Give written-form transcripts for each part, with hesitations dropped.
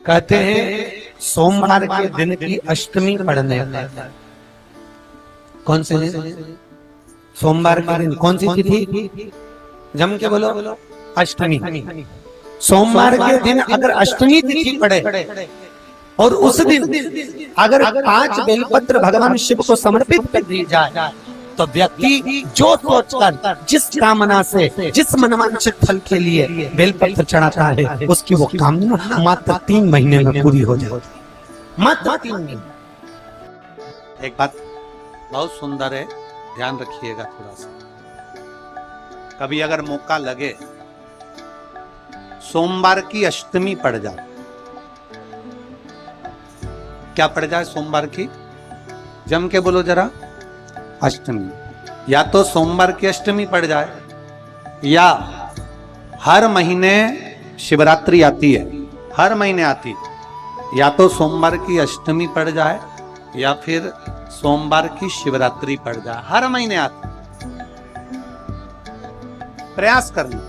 कहते हैं सोमवार के दिन की अष्टमी पढ़ने पर। कौन से दिन? सोमवार के दिन। कौन सी तिथि? जम के बोलो। अष्टमी। सोमवार के दिन अगर अष्टमी तिथि पड़े और उस दिन अगर 5 बेलपत्र भगवान शिव को समर्पित कर दी जाए तो व्यक्ति जो सोचकर जिस कामना से जिस मनवांछित फल के लिए बेलपत्र चढ़ाता है उसकी वो कामना मात्र 3 महीने में पूरी हो जाती। मात्र 3 महीने। एक बात बहुत सुंदर है, ध्यान रखिएगा थोड़ा सा। कभी अगर मौका लगे सोमवार की अष्टमी पड़ जाए, क्या पड़ जाए सोमवार की? जम के बोलो जरा। अष्टमी। या तो सोमवार की अष्टमी पड़ जाए या हर महीने शिवरात्रि आती है, हर महीने आती है। या तो सोमवार की अष्टमी पड़ जाए या फिर सोमवार की शिवरात्रि पड़ जाए, हर महीने आती। प्रयास करना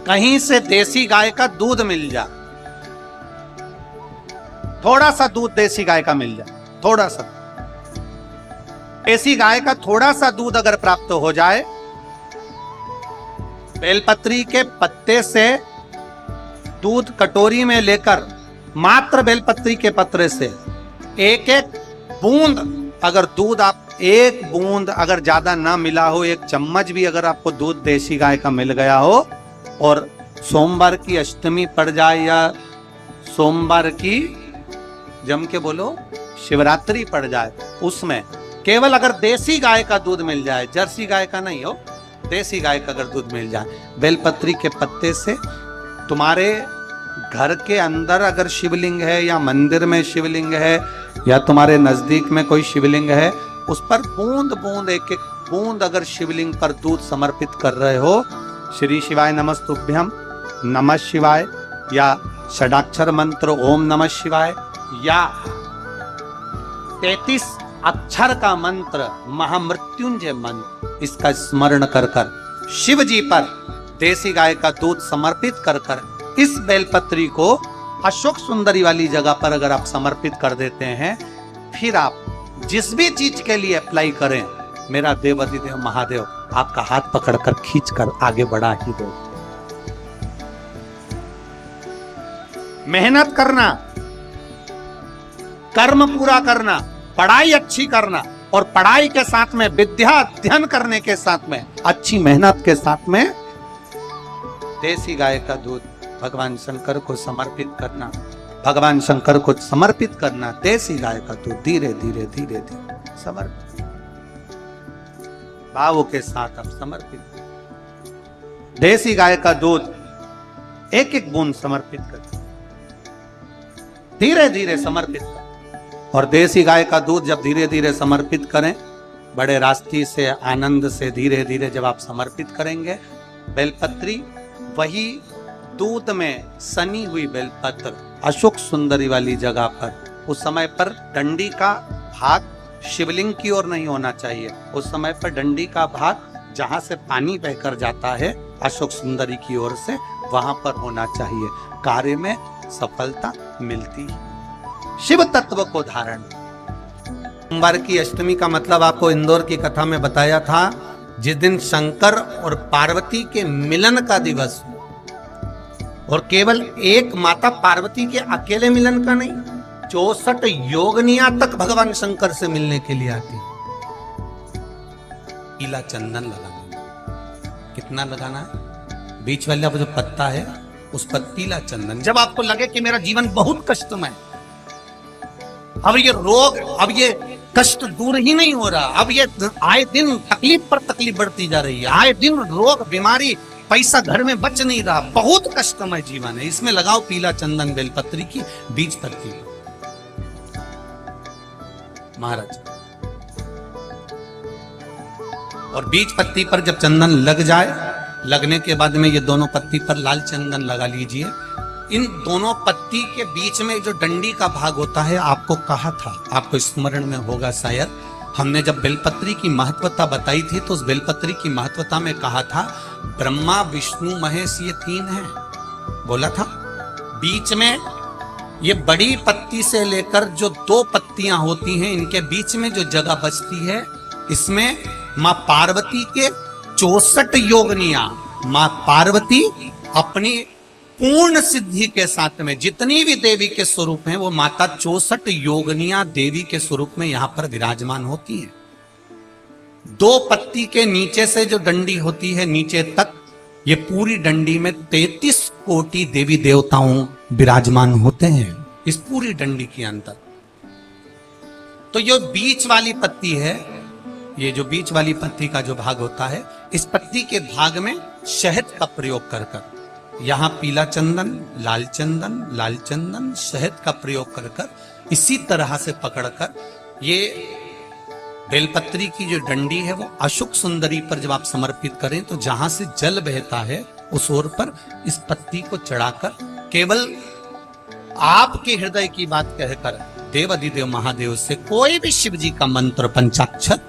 कहीं से देसी गाय का दूध मिल जाए, थोड़ा सा दूध देसी गाय का मिल जाए, थोड़ा सा देसी गाय का थोड़ा सा दूध अगर प्राप्त हो जाए, बेलपत्री के पत्ते से दूध कटोरी में लेकर मात्र बेलपत्री के पत्रे से एक एक बूंद अगर दूध आप एक बूंद अगर ज्यादा ना मिला हो, 1 चम्मच भी अगर आपको दूध देसी गाय का मिल गया हो और सोमवार की अष्टमी पड़ जाए या सोमवार की जम के बोलो शिवरात्रि पड़ जाए, उसमें केवल अगर देसी गाय का दूध मिल जाए, जर्सी गाय का नहीं हो, देसी गाय का अगर दूध मिल जाए, बेलपत्री के पत्ते से तुम्हारे घर के अंदर अगर शिवलिंग है या मंदिर में शिवलिंग है या तुम्हारे नजदीक में कोई शिवलिंग है, उस पर बूंद बूंद एक एक बूंद अगर शिवलिंग पर दूध समर्पित कर रहे हो, श्री शिवाय नमस्तुभ्यम, नमः शिवाय या षडाक्षर मंत्र ओम नमः शिवाय या 33 अक्षर का मंत्र महामृत्युंजय मंत्र, इसका स्मरण कर कर शिव जी पर देसी गाय का दूध समर्पित कर कर इस बेलपत्री को अशोक सुंदरी वाली जगह पर अगर आप समर्पित कर देते हैं, फिर आप जिस भी चीज के लिए अप्लाई करें, मेरा देवाधिदेव महादेव आपका हाथ पकड़कर खींचकर आगे बढ़ा ही दो। मेहनत करना, कर्म पूरा करना, पढ़ाई अच्छी करना और पढ़ाई के साथ में विद्या अध्ययन करने के साथ में अच्छी मेहनत के साथ में देसी गाय का दूध भगवान शंकर को समर्पित करना, भगवान शंकर को समर्पित करना। देसी गाय का दूध धीरे धीरे धीरे धीरे समर्पित भावों के साथ आप समर्पित देसी गाय का दूध एक एक बूंद समर्पित कर, धीरे धीरे समर्पित कर। और देसी गाय का दूध जब धीरे धीरे समर्पित करें, बड़े रास्ते से आनंद से धीरे धीरे जब आप समर्पित करेंगे, बेलपत्री वही दूध में सनी हुई बेलपत्र अशोक सुंदरी वाली जगह पर, उस समय पर डंडी का भाग शिवलिंग की ओर नहीं होना चाहिए, उस समय पर डंडी का भाग जहां से पानी बहकर जाता है अशोक सुंदरी की ओर से, वहां पर होना चाहिए। कार्य में सफलता मिलती है। शिव तत्व को धारण। सोमवार की अष्टमी का मतलब आपको इंदौर की कथा में बताया था, जिस दिन शंकर और पार्वती के मिलन का दिवस, और केवल एक माता पार्वती के अकेले मिलन का नहीं, 64 योगनिया तक भगवान शंकर से मिलने के लिए आती। पीला चंदन लगाना, कितना लगाना है? बीच वाला जो पत्ता है उस पर पीला चंदन। जब आपको लगे कि मेरा जीवन बहुत कष्टमय, अब ये रोग, अब ये कष्ट दूर ही नहीं हो रहा, अब ये आए दिन तकलीफ पर तकलीफ बढ़ती जा रही है, आए दिन रोग बीमारी, पैसा घर में बच नहीं रहा, बहुत कष्टमय जीवन है, इसमें लगाओ पीला चंदन बेलपत्री की बीज पत्ती महाराज। और बीज पत्ती पर जब चंदन लग जाए, लगने के बाद में ये दोनों पत्ती पर लाल चंदन लगा लीजिए। इन दोनों पत्ती के बीच में जो डंडी का भाग होता है, आपको कहा था, आपको स्मरण में होगा शायद, हमने जब बेलपत्री की महत्वता बताई थी तो उस बेलपत्री की महत्वता में कहा था ब्रह्मा विष्णु महेश ये 3 हैं, बोला था। बीच में ये बड़ी पत्ती से लेकर जो 2 पत्तियां होती हैं, इनके बीच में जो जगह बचती है, इसमें मां पार्वती के 64 योगनियां, मां पार्वती अपनी पूर्ण सिद्धि के साथ में जितनी भी देवी के स्वरूप हैं, वो माता 64 योगनियां देवी के स्वरूप में यहां पर विराजमान होती हैं। 2 पत्ती के नीचे से जो डंडी होती है नीचे तक, ये पूरी डंडी में 33 कोटि देवी देवताओं विराजमान होते हैं इस पूरी डंडी के अंदर। तो ये बीच वाली पत्ती है, ये जो बीच वाली पत्ती का जो भाग होता है, इस पत्ती के भाग में शहद का प्रयोग कर कर, यहां पीला चंदन, लाल चंदन, शहद का प्रयोग कर कर, इसी तरह से पकड़कर ये बेलपत्री की जो डंडी है वो अशोक सुंदरी पर जब आप समर्पित करें तो जहां से जल बहता है उस ओर पर इस पत्ती को चढ़ाकर केवल आपके हृदय की बात कहकर देव अधिदेव महादेव से कोई भी शिव जी का मंत्र, पंचाक्षर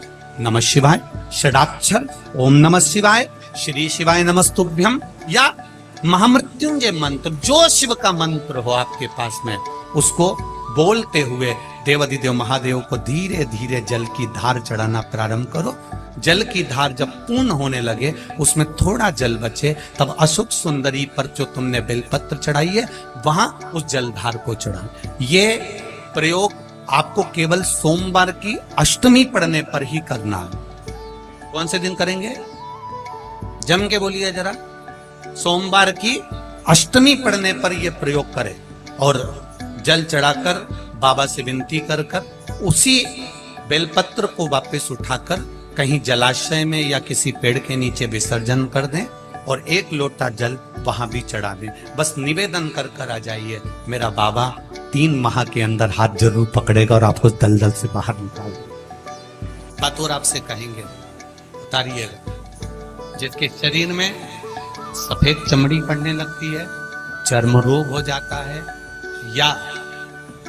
नमः शिवाय, षडाक्षर ओम नमः शिवाय, श्री शिवाय नमस्तुभ्यम, या महामृत्युंजय मंत्र, जो शिव का मंत्र हो आपके पास में, उसको बोलते हुए देव अधिदेव महादेव को धीरे धीरे जल की धार चढ़ाना प्रारंभ करो। जल की धार जब पूर्ण होने लगे, उसमें थोड़ा जल बचे, तब अशोक सुंदरी पर जो तुमने बेलपत्र चढ़ाई है वहां उस जलधार को चढ़ा। ये प्रयोग आपको केवल सोमवार की अष्टमी पड़ने पर ही करना है। कौन से दिन करेंगे? जम के बोलिए जरा। सोमवार की अष्टमी पड़ने पर यह प्रयोग करें और जल चढ़ाकर बाबा से विनती कर कर उसी बेलपत्र को वापस उठाकर कहीं जलाशय में या किसी पेड़ के नीचे विसर्जन कर दें और 1 लोटा जल वहां भी चढ़ा दें। बस निवेदन कर कर आ जाइए, मेरा बाबा 3 माह के अंदर हाथ जरूर पकड़ेगा और आपको दलदल से बाहर निकाल देगा। बात और आपसे कहेंगे, उतारिएगा। जिसके शरीर में सफेद चमड़ी पड़ने लगती है, चर्म रोग हो जाता है, या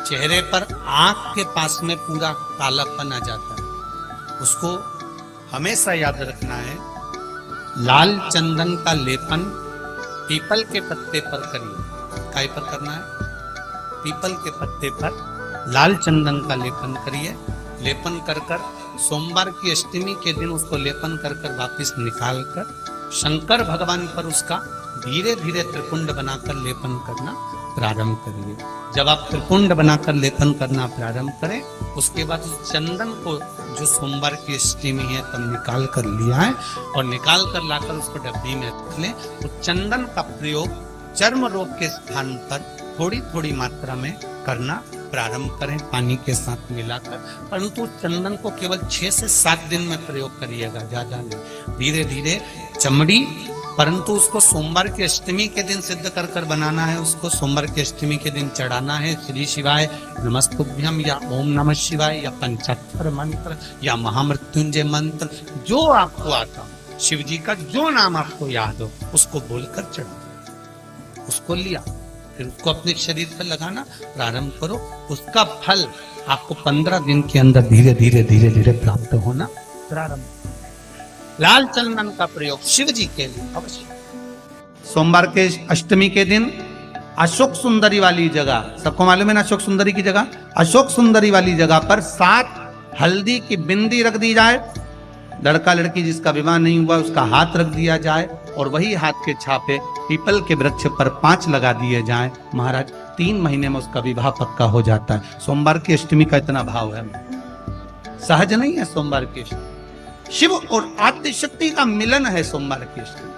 चेहरे पर आंख के पास में पूरा कालापन आ जाता है, उसको हमेशा याद रखना है, लाल चंदन का लेपन पीपल के पत्ते पर करिए। काय पर करना है? पीपल के पत्ते पर लाल चंदन का लेपन करिए। लेपन कर कर सोमवार की अष्टमी के दिन उसको लेपन कर कर वापिस निकाल कर शंकर भगवान पर उसका धीरे धीरे त्रिपुंड बनाकर लेपन करना प्रारंभ करिए। जब आप त्रिपुंड बनाकर लेपन करना प्रारंभ करें, उसके बाद उस चंदन को जो सोमवार की अष्टमी है तब निकाल कर लिया है और निकाल कर लाकर उसको डब्बी में रख लें। उस चंदन का प्रयोग चर्म रोग के स्थान पर थोड़ी थोड़ी मात्रा में करना प्रारंभ करें, पानी के साथ मिलाकर। परंतु चंदन को केवल 6 से 7 दिन में प्रयोग करिएगा, ज्यादा नहीं। धीरे धीरे चमड़ी, परंतु उसको सोमवार की अष्टमी के दिन सिद्ध कर कर बनाना है। उसको सोमवार की अष्टमी के दिन चढ़ाना है श्री शिवाय नमस्तुभ्यम या ओम नमः शिवाय या पंचाक्षर मंत्र या महामृत्युंजय मंत्र, जो आपको आता, शिव जी का जो नाम आपको याद हो उसको बोलकर चढ़ा, उसको लिया, फिर उसको अपने शरीर पर लगाना प्रारंभ करो। उसका फल आपको 15 दिन के अंदर धीरे धीरे धीरे धीरे प्राप्त होना प्रारंभ। लाल चंदन का प्रयोग शिव जी के लिए अवश्य। सोमवार के अष्टमी के दिन अशोक सुंदरी वाली जगह, सबको मालूम है ना अशोक सुंदरी की जगह, अशोक सुंदरी वाली जगह पर 7 हल्दी की बिंदी रख दी जाए। लड़का लड़की जिसका विवाह नहीं हुआ उसका हाथ रख दिया जाए और वही हाथ के छापे पीपल के वृक्ष पर 5 लगा दिए जाए। महाराज 3 महीने में उसका विवाह पक्का हो जाता है। सोमवार की अष्टमी का इतना भाव है, सहज नहीं है। सोमवार की अष्टमी शिव और आद्य शक्ति का मिलन है। सोमवार की अष्टमी